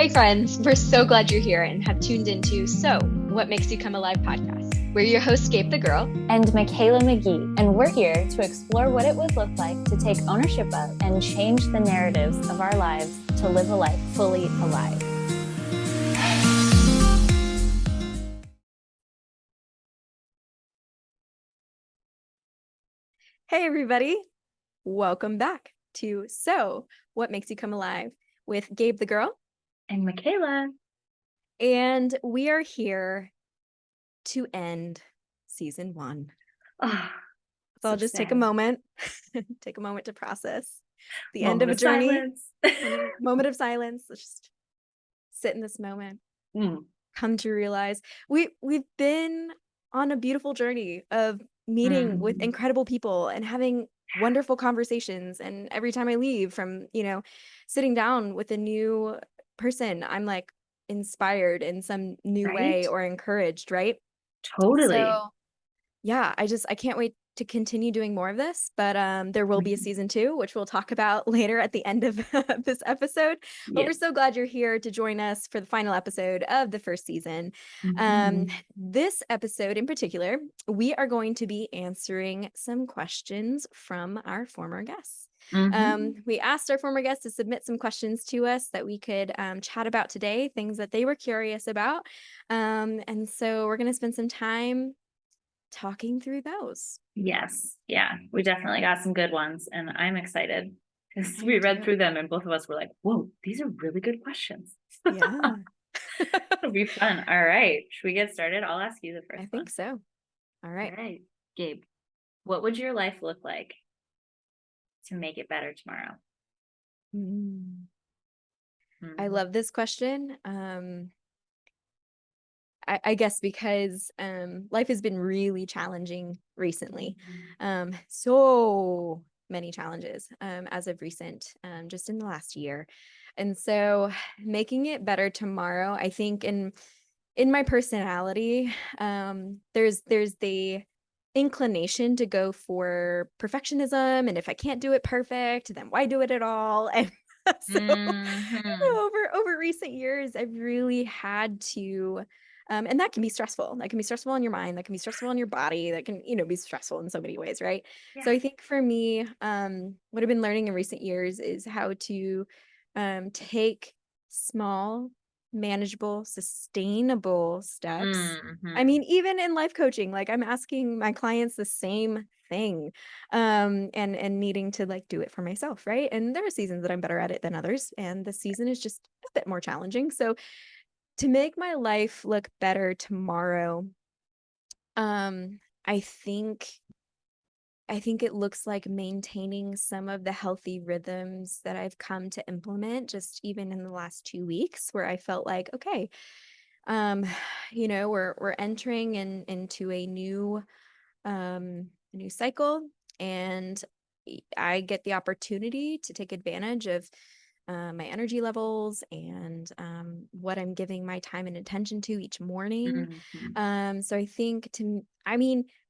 Hey friends, we're so glad you're here and have tuned into So, What Makes You Come Alive podcast. We're your hosts, Gabe the Girl and Mikaela McGee, and we're here to explore what it would look like to take ownership of and change the narratives of our lives to live a life fully alive. Hey everybody, welcome back to So, What Makes You Come Alive with Gabe the Girl and Mikaela. And we are here to end season 1. Oh, so I'll just take a moment to process the end of a journey. Moment of silence. Let's just sit in this moment. Come to realize we've been on a beautiful journey of meeting with incredible people and having wonderful conversations. And every time I leave from, sitting down with a new person, I'm like inspired in some new way or encouraged, right? Totally. So yeah, I can't wait to continue doing more of this, but there will be a season 2, which we'll talk about later at the end of this episode. But we're so glad you're here to join us for the final episode of the first season. This episode in particular, we are going to be answering some questions from our former guests. We asked our former guests to submit some questions to us that we could chat about today, things that they were curious about. And so we're going to spend some time talking through those. Yes. Yeah. We definitely got some good ones, and I'm excited because we read through them and both of us were like, whoa, these are really good questions. Yeah. It'll be fun. All right. Should we get started? I'll ask you the first one. I think so. All right. All right. Gabe, what would your life look like to make it better tomorrow? I love this question. I guess because life has been really challenging recently. So many challenges as of recent, just in the last year. And so making it better tomorrow, I think in my personality, there's the inclination to go for perfectionism. And if I can't do it perfect, then why do it at all? And so over recent years, I've really had to and that can be stressful. That can be stressful on your mind. That can be stressful on your body. That can, be stressful in so many ways, right? Yeah. So I think for me, what I've been learning in recent years is how to take small, manageable, sustainable steps. I mean, even in life coaching, like I'm asking my clients the same thing and needing to like do it for myself, right? And there are seasons that I'm better at it than others, and this season is just a bit more challenging. So to make my life look better tomorrow, I think it looks like maintaining some of the healthy rhythms that I've come to implement just even in the last 2 weeks, where I felt like, okay, we're entering into a new cycle, and I get the opportunity to take advantage of my energy levels and what I'm giving my time and attention to each morning. So I think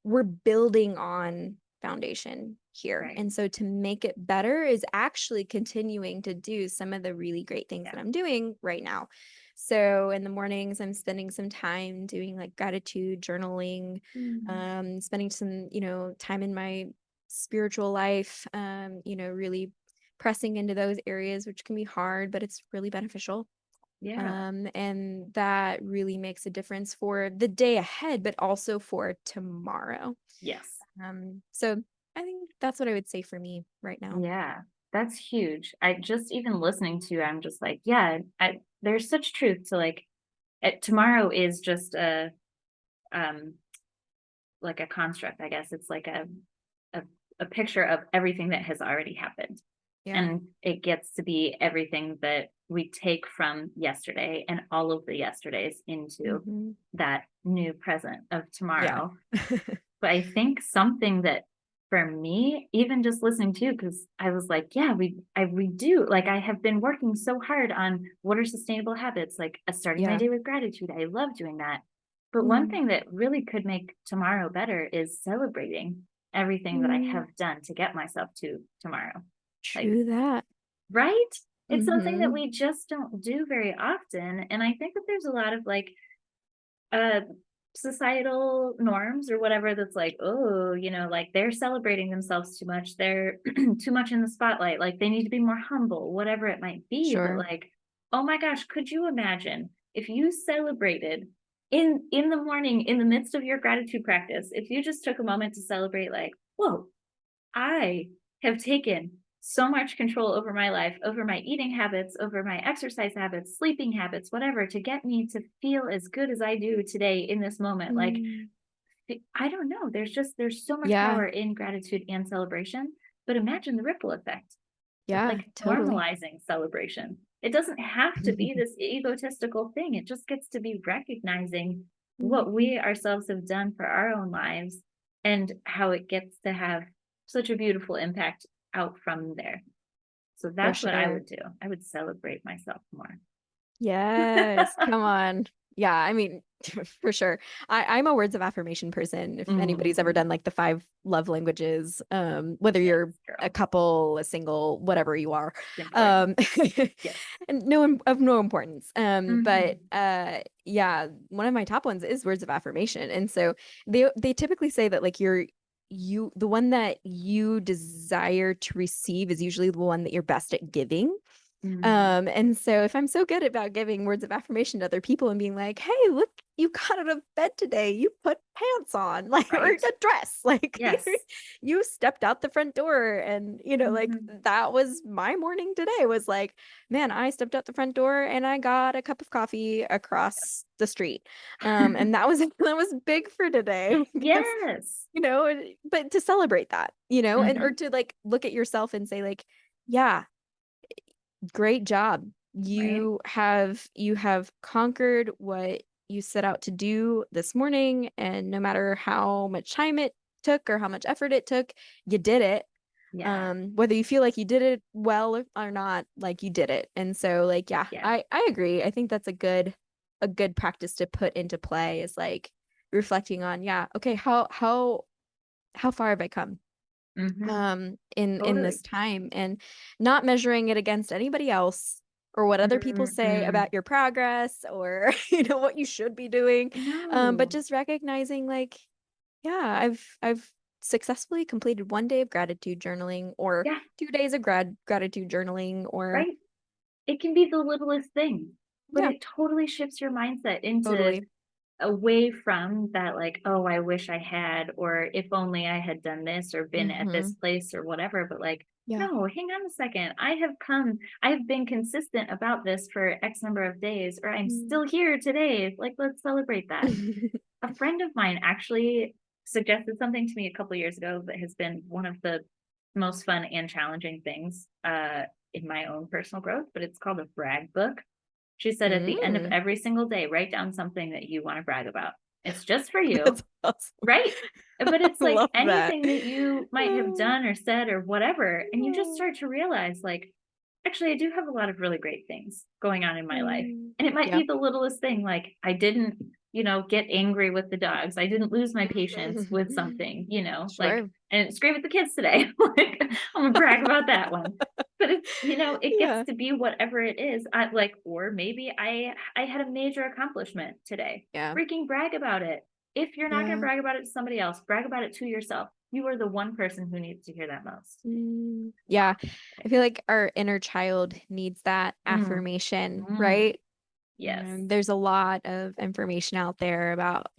we're building on foundation here. Right. And so to make it better is actually continuing to do some of the really great things that I'm doing right now. So in the mornings, I'm spending some time doing like gratitude journaling, spending some, time in my spiritual life, really pressing into those areas, which can be hard, but it's really beneficial. Yeah. And that really makes a difference for the day ahead, but also for tomorrow. Yes. So I think that's what I would say for me right now. Yeah, that's huge. I just, even listening to you, I'm just like, there's such truth to like, tomorrow is just like a construct, I guess. It's like a picture of everything that has already happened. Yeah. And it gets to be everything that we take from yesterday and all of the yesterdays into that new present of tomorrow. Yeah. But I think something that for me, even just listening to you, because I was like, we do. Like I have been working so hard on what are sustainable habits, like starting my day with gratitude. I love doing that. But one thing that really could make tomorrow better is celebrating everything that I have done to get myself to tomorrow. True that. Right? It's something that Mhm. we just don't do very often. And I think that there's a lot of like uh societal norms or whatever that's like, oh, like they're celebrating themselves too much. They're too much in the spotlight. Like they need to be more humble, whatever it might be. But Sure. like, oh my gosh, could you imagine if you celebrated in the morning in the midst of your gratitude practice, if you just took a moment to celebrate like, whoa, I have taken so much control over my life, over my eating habits, over my exercise habits, sleeping habits, whatever, to get me to feel as good as I do today in this moment. Like, Mm. I don't know. There's so much Yeah. power in gratitude and celebration, but imagine the ripple effect of Yeah, like totally. normalizing celebration. It doesn't have to be this egotistical thing. It just gets to be recognizing what Mhm. we ourselves have done for our own lives and how it gets to have such a beautiful impact out from there. So For that's what I sure. would do. I would celebrate myself more. Yes, come on. Yeah, I mean, for sure. I'm a words of affirmation person. If anybody's ever Mm, done like the five love languages, whether yes, you're a girl. couple, a single, whatever you are, It's important. um, Yes. and of no importance. But Hmm. yeah, one of my top ones is words of affirmation, and so they typically say that like the one that you desire to receive is usually the one that you're best at giving. Mm, And so if I'm so good about giving words of affirmation to other people and being like, hey, look, you got out of bed today, you put pants on, like, or a right. dress, like Yes. you stepped out the front door. And, like Hmm. that was my morning today was like, man, I stepped out the front door and I got a cup of coffee across the street. And that was that was big for today because, Yes. but to celebrate that, and or Hmm. to like look at yourself and say, like, yeah, great job. Right. You have conquered what you set out to do this morning, and no matter how much time it took or how much effort it took, you did it. Yeah. Whether you feel like you did it well or not, like you did it. And so like yeah, Yeah. I agree. I think that's a good practice to put into play is like reflecting on, yeah, okay, how far have I come? Hmm. In Totally. this time, and not measuring it against anybody else or what other people say Mm-mm. about your progress or what you should be doing, but No. just recognizing like, yeah, I've successfully completed 1 day of gratitude journaling or Yeah. 2 days of gratitude journaling or Right. It can be the littlest thing, but yeah, it totally shifts your mindset into totally. away from that, like, oh, I wish I had, or if only I had done this or been at this Hmm. place or whatever. But like, Yeah. no, hang on a second. I've been consistent about this for X number of days, or I'm Mm. still here today. Like, let's celebrate that. A friend of mine actually suggested something to me a couple years ago that has been one of the most fun and challenging things in my own personal growth, but it's called a brag book. She said at the end of Mm. every single day, write down something that you want to brag about. It's just for That's you, awesome. right? But I it's like love that. anything that you might have done or said or whatever. And you just start to realize, like, actually, I do have a lot of really great things going on in my life. Mm. And it might be Yep. the littlest thing, like, I didn't, get angry with the dogs. I didn't lose my patience with something, like, Sure. I didn't scream at the kids today. Like, I'm gonna brag about that one. But it's, it gets Yeah. to be whatever it is. Or maybe I had a major accomplishment today. Yeah. Freaking brag about it. If you're not gonna Yeah. brag about it to somebody else, brag about it to yourself. You are the one person who needs to hear that most. Yeah. I feel like our inner child needs that Mm, affirmation, mm, right? yes. There's a lot of information out there about,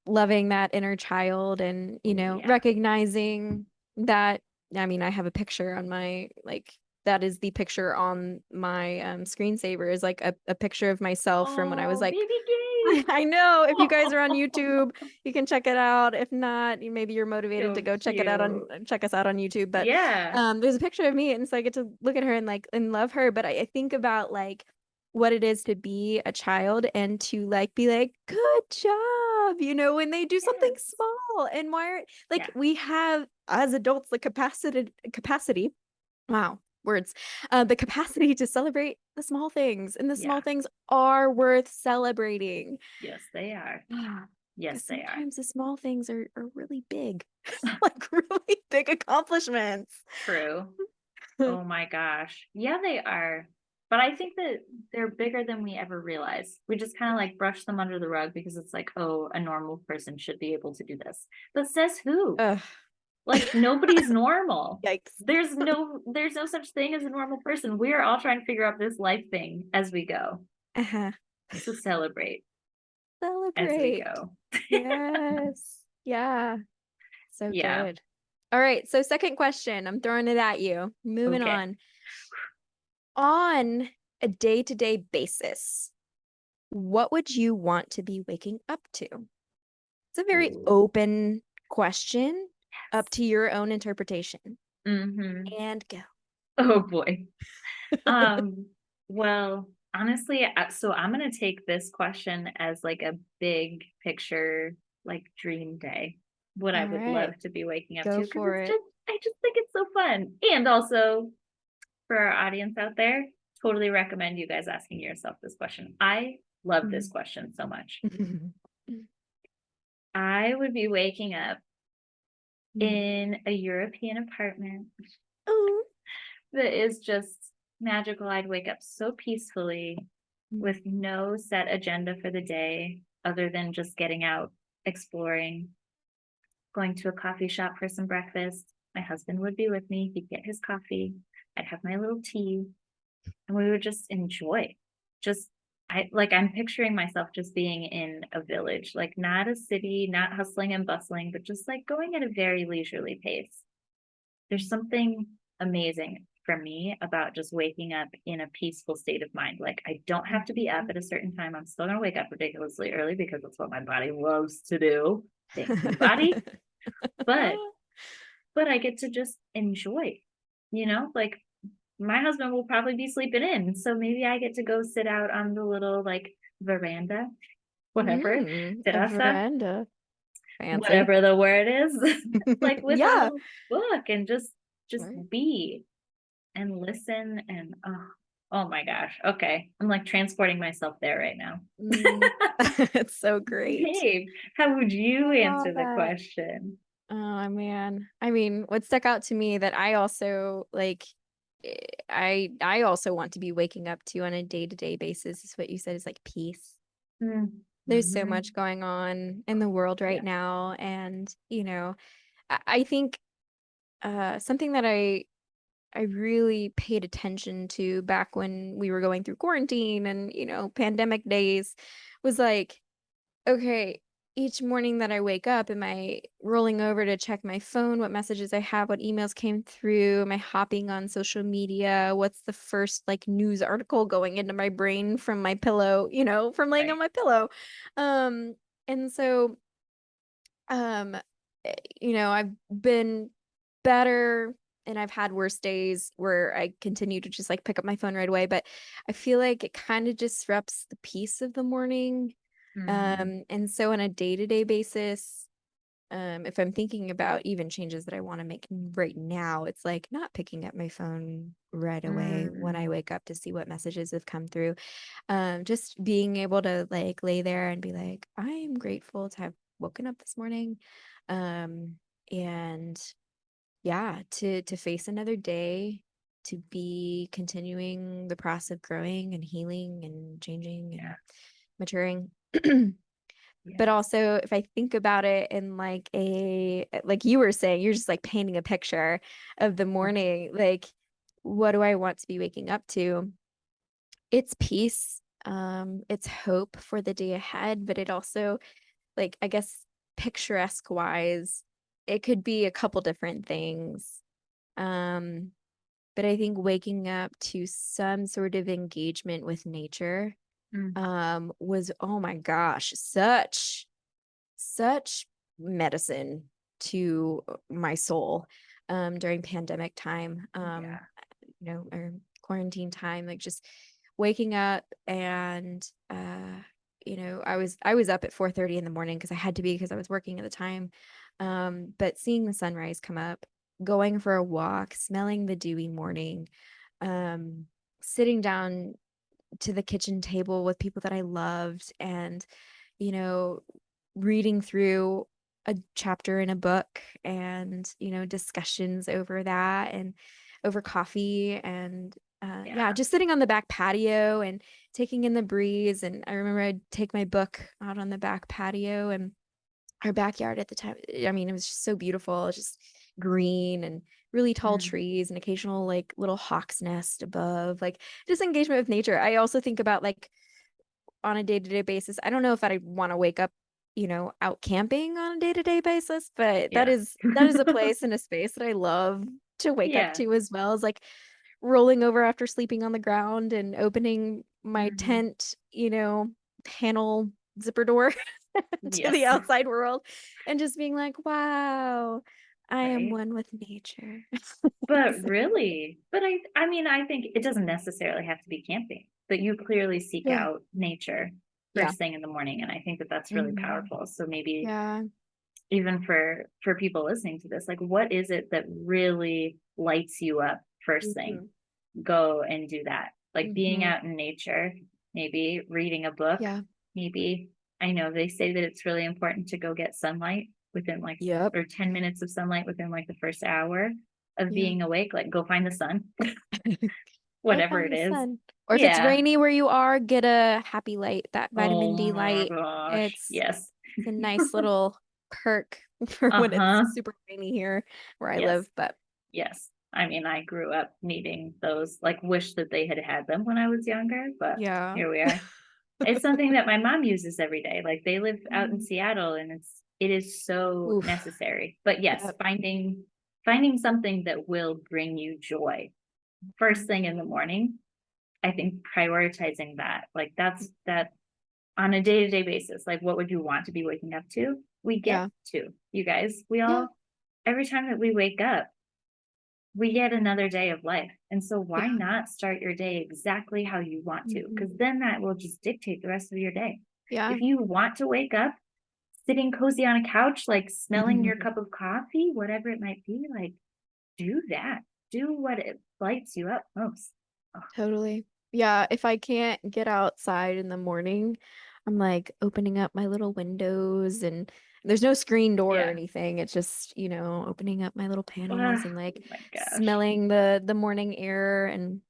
loving that inner child and, Oh yeah. recognizing that. I mean, I have a picture on my, like, that is the picture on my screensaver is like a picture of myself from when I was Oh, like, baby Gabe. I know. If you guys are on YouTube, you can check it out. If not, maybe you're motivated to So go cute. check us out on YouTube. But Yeah. there's a picture of me, and so I get to look at her and like and love her. But I think about like what it is to be a child and to like be like, good job, when they do something Yes. small. And like Yeah. we have as adults the capacity. Wow, words. The capacity to celebrate the small things, and the small Yeah. things are worth celebrating. Yes, they are. Because Yes, they are. sometimes the small things are really big, like really big accomplishments. True. Oh my gosh. Yeah, they are. But I think that they're bigger than we ever realize. We just kind of like brush them under the rug because it's like, oh, a normal person should be able to do this. But says who? Ugh. Like nobody's normal. Yikes. There's no such thing as a normal person. We are all trying to figure out this life thing as we go. Uh-huh. So celebrate as we Celebrate. go. Yes. Yeah. So Yeah. good. All right. So second question, I'm throwing it at you. Moving Okay. on. On a day-to-day basis, what would you want to be waking up to? It's a very Ooh. open question, up to your own interpretation. Mm-hmm. And go. Oh boy. Um, well, honestly, so I'm gonna take this question as like a big picture, like dream day. What I All would right. love to be waking up Go to because for it. I just think it's so fun. And also for our audience out there, totally recommend you guys asking yourself this question. I love this question so much. I would be waking up in a European apartment Oh. that is just magical. I'd wake up so peacefully with no set agenda for the day other than just getting out, exploring, going to a coffee shop for some breakfast. My husband would be with me. He'd get his coffee. I'd have my little tea and we would just enjoy. Just I'm picturing myself just being in a village, like not a city, not hustling and bustling, but just like going at a very leisurely pace. There's something amazing for me about just waking up in a peaceful state of mind. Like I don't have to be up at a certain time. I'm still gonna wake up ridiculously early because that's what my body loves to do. Thank you, body. But I get to just enjoy, like my husband will probably be sleeping in. So maybe I get to go sit out on the little like veranda, whatever, A terraza, veranda. Fancy. whatever the word is, like with a Yeah. book and just Right. be and listen and oh my gosh. Okay. I'm like transporting myself there right now. Mm. It's so great. Hey, how would you I answer love the that. question? Oh man. I mean, what stuck out to me that I also like I also want to be waking up to on a day-to-day basis is what you said is like peace. There's so Mm-hmm. much going on in the world right Yeah. now. And, I think something that I really paid attention to back when we were going through quarantine and, pandemic days was like, okay, each morning that I wake up, am I rolling over to check my phone, what messages I have, what emails came through? Am I hopping on social media? What's the first like news article going into my brain from my pillow, from laying on Right. my pillow? Um, and so, um, I've been better and I've had worse days where I continue to just like pick up my phone right away, but I feel like it kind of disrupts the peace of the morning. Mm-hmm. And so on a day-to-day basis, if I'm thinking about even changes that I want to make right now, it's like not picking up my phone right away when I Mm-hmm. wake up to see what messages have come through. Just being able to like lay there and be like, I am grateful to have woken up this morning. Um, and yeah, to face another day, to be continuing the process of growing and healing and changing Yeah. and maturing. Yeah. But also, if I think about it in like you were saying, you're just like painting a picture of the morning. Like, what do I want to be waking up to? It's peace. It's hope for the day ahead, but it also, like, I guess, picturesque wise, it could be a couple different things. Um, but I think waking up to some sort of engagement with nature, Mm. was, oh my gosh, such medicine to my soul during pandemic time, Yeah. or quarantine time, like just waking up and I was up at 4:30 in the morning because I had to be because I was working at the time. But seeing the sunrise come up, going for a walk, smelling the dewy morning, um, sitting down to the kitchen table with people that I loved and, you know, reading through a chapter in a book and, discussions over that. And over coffee and Yeah. just sitting on the back patio and taking in the breeze. And I remember I'd take my book out on the back patio and our backyard at the time. I mean, it was just so beautiful, just green and really tall Mm, trees and occasional like little hawk's nest above, like just engagement with nature. I also think about like on a day-to-day basis. I don't know if I'd want to wake up, out camping on a day-to-day basis, but that yeah. is a place and a space that I love to wake up Yeah. to, as well as like rolling over after sleeping on the ground and opening my Mhm. tent, panel zipper door to the Yes. outside world and just being like, wow, I am Right. one with nature. But So, really, I mean, I think it doesn't necessarily have to be camping, but you clearly seek yeah. out nature Yeah. first thing in the morning, and I think that that's really Mhm. powerful. So maybe Yeah. even for people listening to this, like, what is it that really lights you up first thing? Mhm. Go and do that. Like being Mhm. out in nature, maybe reading a book, Yeah. maybe. I know they say that it's really important to go get sunlight within like, Yep. or 10 minutes of sunlight within like the first hour of Yeah. being awake. Like go find the sun, Go whatever find it the is. sun. Or if it's Yeah. rainy where you are, get a happy light, that vitamin Oh D my light. gosh. It's Yes. it's a nice little perk for when it's Uh-huh. super rainy here where I Yes. live. But Yes. I mean, I grew up needing those, like, wish that they had had them when I was younger, but yeah. here we are. It's something that my mom uses every day. Like they live out in Mm. Seattle and it is so Oof. necessary. But yes, Yep. finding something that will bring you joy first thing in the morning. I think prioritizing that, like that on a day-to-day basis, like what would you want to be waking up to? We get Yeah. to, you guys, we Yeah. all, every time that we wake up, we get another day of life. And so why Yeah. not start your day exactly how you want to? Mhm. Because then that will just dictate the rest of your day. Yeah. If you want to wake up sitting cozy on a couch, like smelling your cup of coffee, whatever it might be, like do that. Do what it lights you up most. Oh, Totally. Yeah, if I can't get outside in the morning, I'm like opening up my little windows and there's no screen door or yeah. anything. It's just, opening up my little panels Oh and like my gosh. smelling the morning air and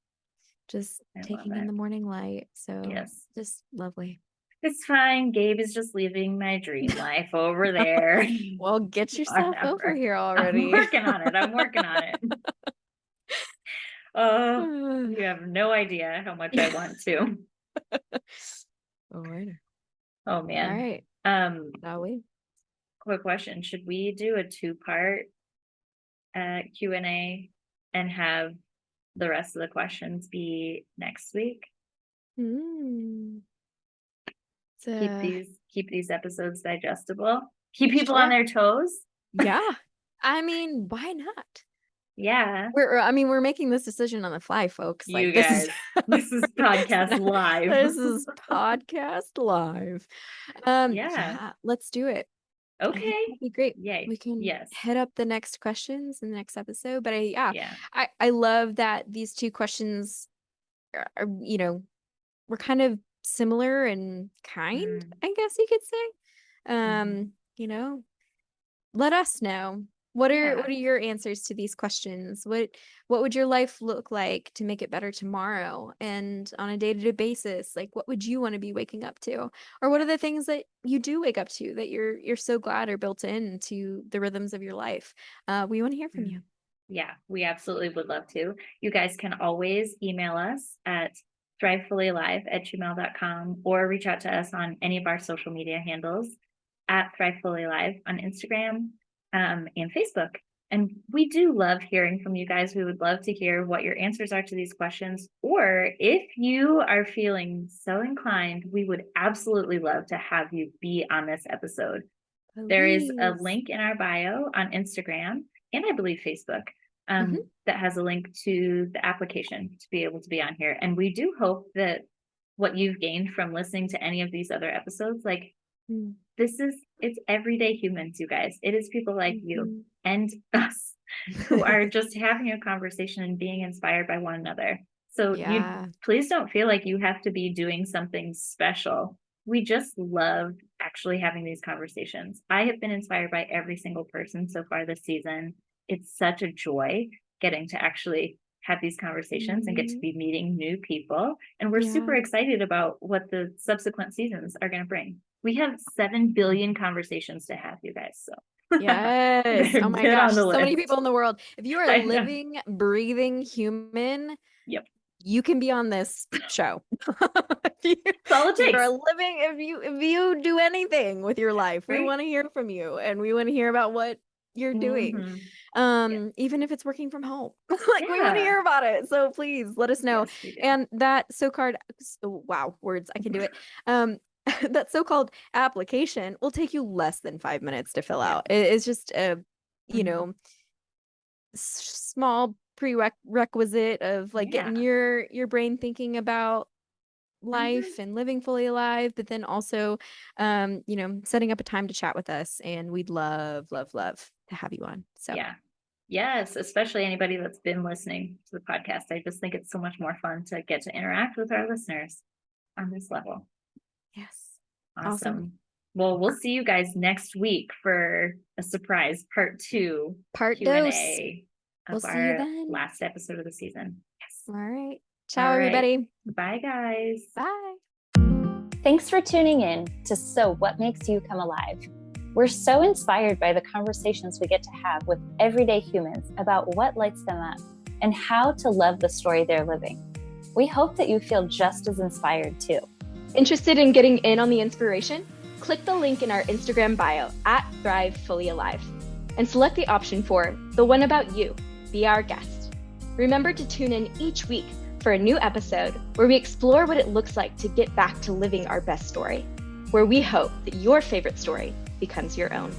just I love taking in it. the morning light. So Yes. just lovely. It's fine. Gabe is just living my dream life over there. Well, get yourself over Whatever. here I'm already. working on it. I'm working on it. Oh, you have no idea how much I want to. Oh, I know. Oh All man. right. Um, Shall we? quick question. Should we do a two-part Q&A and have the rest of the questions be next week? Hmm. Keep So, these episodes digestible. Keep people on sure. their toes. Yeah. I mean, why not? Yeah, We're making this decision on the fly, folks. you Like this is guys. This is podcast live. this is podcast live. Yeah. Yeah, let's do it. I think Okay. that'd be great. Yay. We can Yes. hit up the next questions in the next episode. But Yeah. I love that these two questions are, we're kind of similar and kind, Mm, I guess you could say. mhm. Let us know. What Yeah. are your answers to these questions? What would your life look like to make it better tomorrow and on a day-to-day basis? Like what would you want to be waking up to? Or what are the things that you do wake up to that you're so glad are built into the rhythms of your life? We want to hear from Mm. you. Yeah, we absolutely would love to. You guys can always email us at thrivefullylive@gmail.com or reach out to us on any of our social media handles at thrivefullylive on Instagram and Facebook. And we do love hearing from you guys. We would love to hear what your answers are to these questions. Or if you are feeling so inclined, we would absolutely love to have you be on this episode. There is a Please. link in our bio on Instagram and I believe Facebook Hmm. that has a link to the application to be able to be on here. And we do hope that what you've gained from listening to any of these other episodes, like it's everyday humans, you guys. It is people like you Mm-hmm. and us who are just having a conversation and being inspired by one another. So you Yeah. please don't feel like you have to be doing something special. We just love actually having these conversations. I have been inspired by every single person so far this season. It's such a joy getting to actually have these conversations and get to Mhm. be meeting new people. And we're super Yeah. excited about what the subsequent seasons are going to bring. We have 7 billion conversations to have, you guys. So you Yes. better Oh my get on gosh. the So many list. people in the world. If you are a I know. living, breathing human, Yep. you can be on this show. If That's all it you're takes. living, if you do anything with your life, we Right? want to hear from you and we want to hear about what you're doing. Mm-hmm. Yeah. Even if it's working from home. Like we want to Yeah. hear about it. So please let us know. Yes, we do. And that so-called wow, words, I can do it. That so-called application will take you less than 5 minutes to fill Yeah. out. It's just a, you Mhm. know, small prerequisite of like Yeah. getting your brain thinking about Mhm. life and living fully alive, but then also setting up a time to chat with us, and we'd love to have you on. So Yeah. Yes, especially anybody that's been listening to the podcast. I just think it's so much more fun to get to interact with our listeners on this level. yes. Awesome. Awesome. Well, we'll see you guys next week for a surprise part 2 Part dose. Q&A We'll of see you our then. last episode of the season. Yes. All right. All Ciao, right. everybody. Bye, guys. Bye. Thanks for tuning in to So What Makes You Come Alive. We're so inspired by the conversations we get to have with everyday humans about what lights them up and how to love the story they're living. We hope that you feel just as inspired too. Interested in getting in on the inspiration? Click the link in our Instagram bio @ThriveFullyAlive and select the option for The One About You. Be our guest. Remember to tune in each week for a new episode where we explore what it looks like to get back to living our best story, where we hope that your favorite story becomes your own.